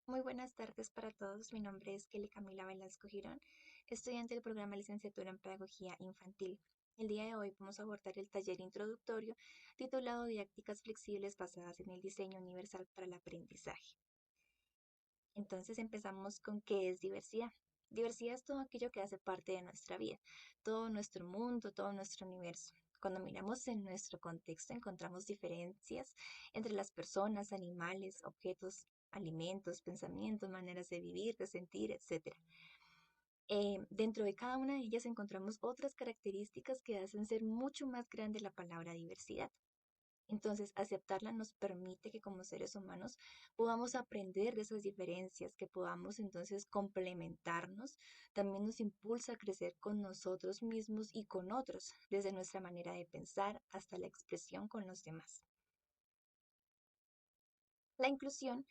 Muy buenas tardes para todos. Mi nombre es Kelly Camila Velasco Girón, estudiante del programa Licenciatura en Pedagogía Infantil. El día de hoy vamos a abordar el taller introductorio titulado Didácticas flexibles basadas en el diseño universal para el aprendizaje. Entonces empezamos con qué es diversidad. Diversidad es todo aquello que hace parte de nuestra vida, todo nuestro mundo, todo nuestro universo. Cuando miramos en nuestro contexto encontramos diferencias entre las personas, animales, objetos, alimentos, pensamientos, maneras de vivir, de sentir, etcétera. Dentro de cada una de ellas encontramos otras características que hacen ser mucho más grande la palabra diversidad. Entonces, aceptarla nos permite que como seres humanos podamos aprender de esas diferencias, que podamos entonces complementarnos. También nos impulsa a crecer con nosotros mismos y con otros, desde nuestra manera de pensar hasta la expresión con los demás. La inclusión,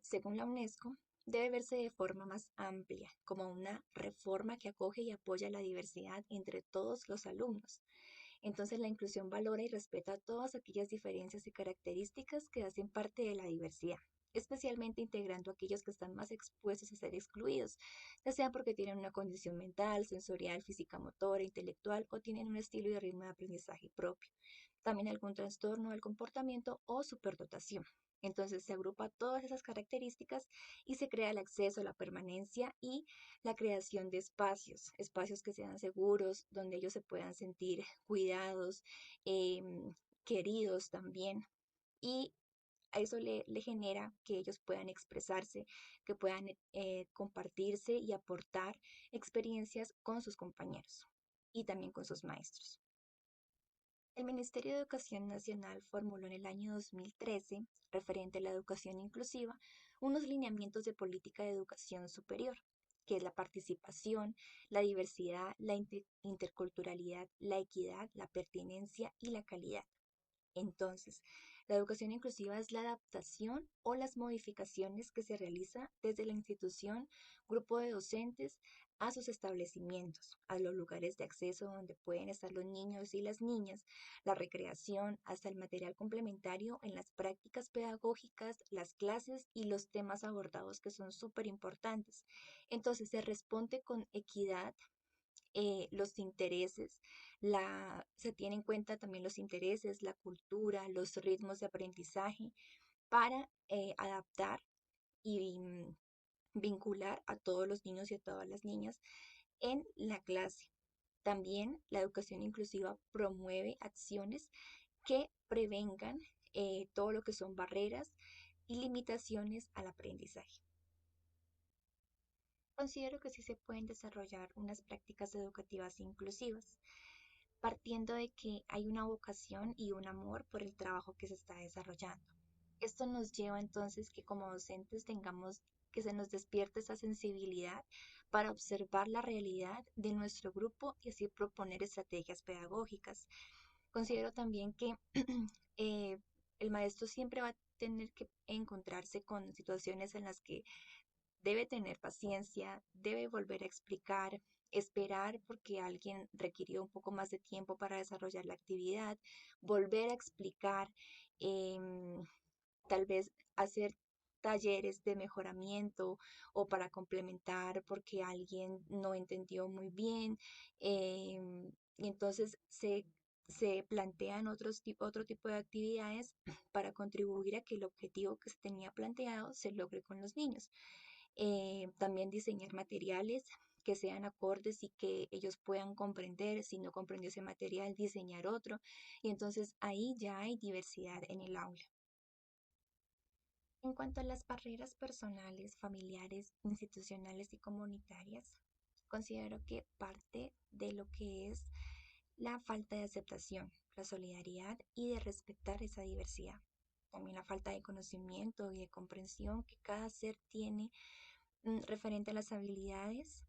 según la UNESCO, debe verse de forma más amplia, como una reforma que acoge y apoya la diversidad entre todos los alumnos. Entonces la inclusión valora y respeta todas aquellas diferencias y características que hacen parte de la diversidad, especialmente integrando a aquellos que están más expuestos a ser excluidos, ya sea porque tienen una condición mental, sensorial, física, motora, intelectual o tienen un estilo y ritmo de aprendizaje propio. También algún trastorno del comportamiento o superdotación. Entonces se agrupa todas esas características y se crea el acceso, la permanencia y la creación de espacios, espacios que sean seguros, donde ellos se puedan sentir cuidados, queridos también. Y a eso le genera que ellos puedan expresarse, que puedan compartirse y aportar experiencias con sus compañeros y también con sus maestros. El Ministerio de Educación Nacional formuló en el año 2013, referente a la educación inclusiva, unos lineamientos de política de educación superior, que es la participación, la diversidad, la interculturalidad, la equidad, la pertinencia y la calidad. Entonces, la educación inclusiva es la adaptación o las modificaciones que se realiza desde la institución, grupo de docentes, a sus establecimientos, a los lugares de acceso donde pueden estar los niños y las niñas, la recreación, hasta el material complementario en las prácticas pedagógicas, las clases y los temas abordados que son súper importantes. Entonces, se responde con equidad, los intereses, se tiene en cuenta también los intereses, la cultura, los ritmos de aprendizaje para adaptar y vincular a todos los niños y a todas las niñas en la clase. También la educación inclusiva promueve acciones que prevengan todo lo que son barreras y limitaciones al aprendizaje. Considero que sí se pueden desarrollar unas prácticas educativas inclusivas, partiendo de que hay una vocación y un amor por el trabajo que se está desarrollando. Esto nos lleva entonces que como docentes tengamos que se nos despierte esa sensibilidad para observar la realidad de nuestro grupo y así proponer estrategias pedagógicas. Considero también que eh, el maestro siempre va a tener que encontrarse con situaciones en las que debe tener paciencia, debe volver a explicar, esperar porque alguien requirió un poco más de tiempo para desarrollar la actividad, volver a explicar, em, tal vez hacer talleres de mejoramiento o para complementar porque alguien no entendió muy bien. Y entonces se plantean otro tipo de actividades para contribuir a que el objetivo que se tenía planteado se logre con los niños. También diseñar materiales que sean acordes y que ellos puedan comprender. Si no comprendió ese material, diseñar otro. Y entonces ahí ya hay diversidad en el aula. En cuanto a las barreras personales, familiares, institucionales y comunitarias, considero que parte de lo que es la falta de aceptación, la solidaridad y de respetar esa diversidad. También la falta de conocimiento y de comprensión que cada ser tiene referente a las habilidades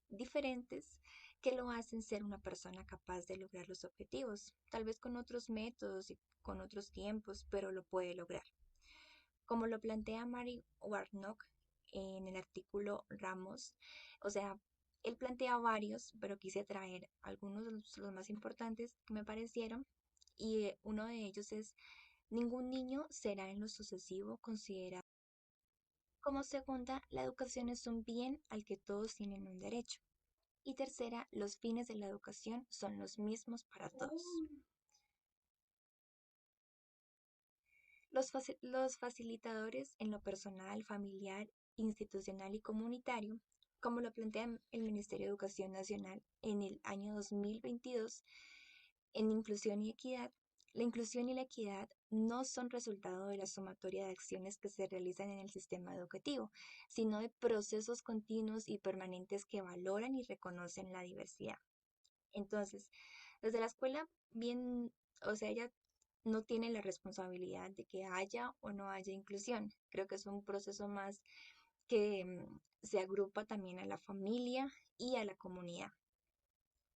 diferentes que lo hacen ser una persona capaz de lograr los objetivos, tal vez con otros métodos y con otros tiempos, pero lo puede lograr. Como lo plantea Mary Warnock en el artículo Ramos, o sea, él plantea varios, pero quise traer algunos de los más importantes que me parecieron, y uno de ellos es: ningún niño será en lo sucesivo considerado Como segunda, la educación es un bien al que todos tienen un derecho. Y tercera, los fines de la educación son los mismos para todos. Los facilitadores en lo personal, familiar, institucional y comunitario, como lo plantea el Ministerio de Educación Nacional en el año 2022, en inclusión y equidad, la inclusión y la equidad no son resultado de la sumatoria de acciones que se realizan en el sistema educativo, sino de procesos continuos y permanentes que valoran y reconocen la diversidad. Entonces, desde la escuela, bien, o sea, ella no tiene la responsabilidad de que haya o no haya inclusión. Creo que es un proceso más que se agrupa también a la familia y a la comunidad.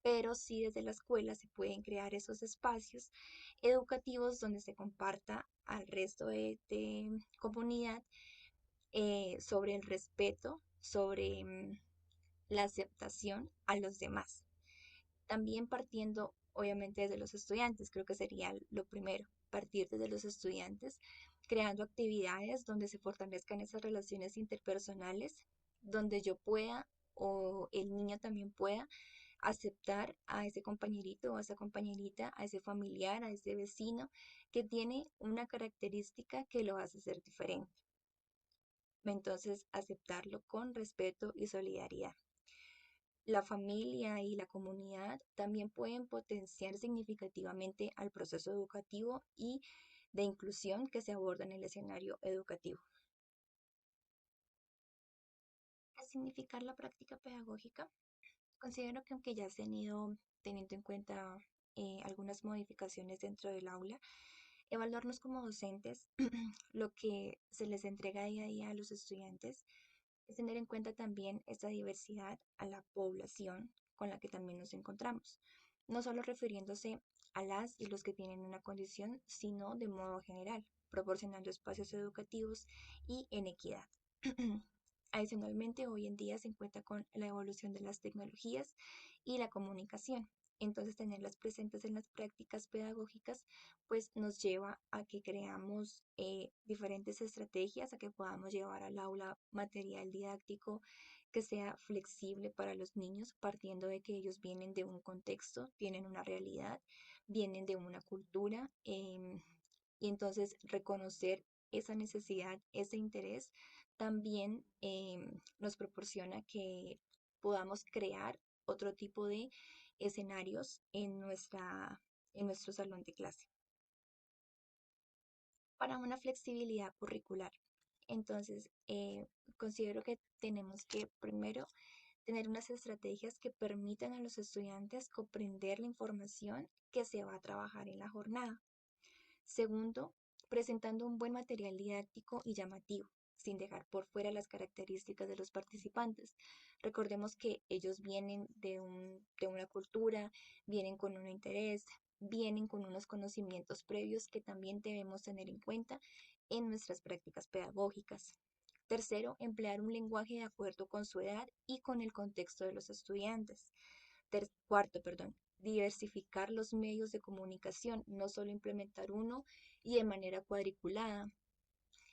Pero sí desde la escuela se pueden crear esos espacios educativos donde se comparta al resto de comunidad sobre el respeto, sobre la aceptación a los demás. También partiendo, obviamente, desde los estudiantes, creo que sería lo primero, partir desde los estudiantes, creando actividades donde se fortalezcan esas relaciones interpersonales, donde yo pueda o el niño también pueda aceptar a ese compañerito o a esa compañerita, a ese familiar, a ese vecino que tiene una característica que lo hace ser diferente. Entonces, aceptarlo con respeto y solidaridad. La familia y la comunidad también pueden potenciar significativamente al proceso educativo y de inclusión que se aborda en el escenario educativo. ¿Qué significa la práctica pedagógica? Considero que aunque ya se han ido teniendo en cuenta algunas modificaciones dentro del aula, evaluarnos como docentes, lo que se les entrega día a día a los estudiantes, es tener en cuenta también esta diversidad a la población con la que también nos encontramos, no solo refiriéndose a las y los que tienen una condición, sino de modo general, proporcionando espacios educativos y en equidad. Adicionalmente, hoy en día se encuentra con la evolución de las tecnologías y la comunicación. Entonces, tenerlas presentes en las prácticas pedagógicas, pues nos lleva a que creamos diferentes estrategias, a que podamos llevar al aula material didáctico que sea flexible para los niños, partiendo de que ellos vienen de un contexto, tienen una realidad, vienen de una cultura, y entonces reconocer esa necesidad, ese interés, también nos proporciona que podamos crear otro tipo de escenarios en nuestro salón de clase para una flexibilidad curricular. Entonces, considero que tenemos que primero tener unas estrategias que permitan a los estudiantes comprender la información que se va a trabajar en la jornada. Segundo, presentando un buen material didáctico y llamativo, sin dejar por fuera las características de los participantes. Recordemos que ellos vienen de una cultura, vienen con un interés, vienen con unos conocimientos previos que también debemos tener en cuenta en nuestras prácticas pedagógicas. Tercero, emplear un lenguaje de acuerdo con su edad y con el contexto de los estudiantes. Cuarto, perdón, diversificar los medios de comunicación, no solo implementar uno y de manera cuadriculada,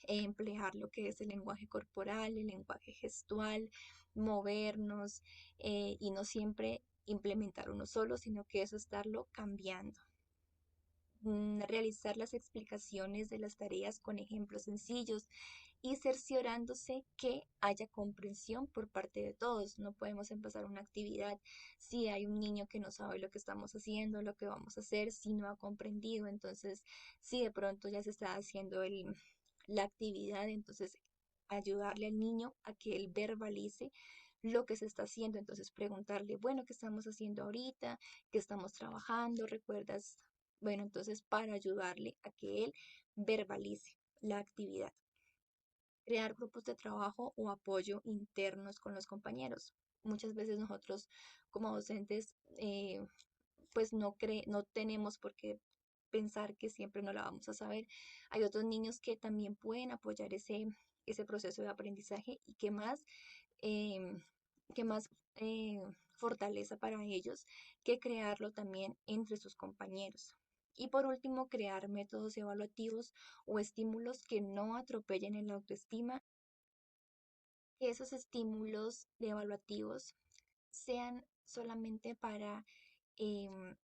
emplear lo que es el lenguaje corporal, el lenguaje gestual, movernos y no siempre implementar uno solo, sino que eso estarlo cambiando. Realizar las explicaciones de las tareas con ejemplos sencillos y cerciorándose que haya comprensión por parte de todos. No podemos empezar una actividad si hay un niño que no sabe lo que estamos haciendo, lo que vamos a hacer, si no ha comprendido. Entonces, si de pronto ya se está haciendo la actividad, entonces ayudarle al niño a que él verbalice lo que se está haciendo. Entonces preguntarle, bueno, ¿qué estamos haciendo ahorita? ¿Qué estamos trabajando? ¿Recuerdas? Bueno, entonces para ayudarle a que él verbalice la actividad. Crear grupos de trabajo o apoyo internos con los compañeros. Muchas veces nosotros como docentes pues no tenemos por qué pensar que siempre no la vamos a saber. Hay otros niños que también pueden apoyar ese proceso de aprendizaje y em, que más fortaleza para ellos que crearlo también entre sus compañeros. Y por último, crear métodos evaluativos o estímulos que no atropellen en la autoestima que esos estímulos evaluativos sean solamente para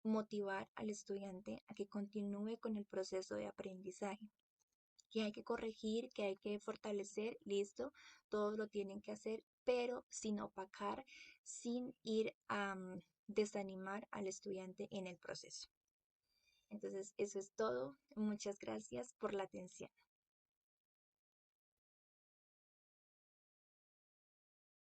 motivar al estudiante a que continúe con el proceso de aprendizaje, que hay que corregir, que hay que fortalecer, listo, todos lo tienen que hacer, pero sin opacar, sin ir a desanimar al estudiante en el proceso. Entonces, eso es todo. Muchas gracias por la atención.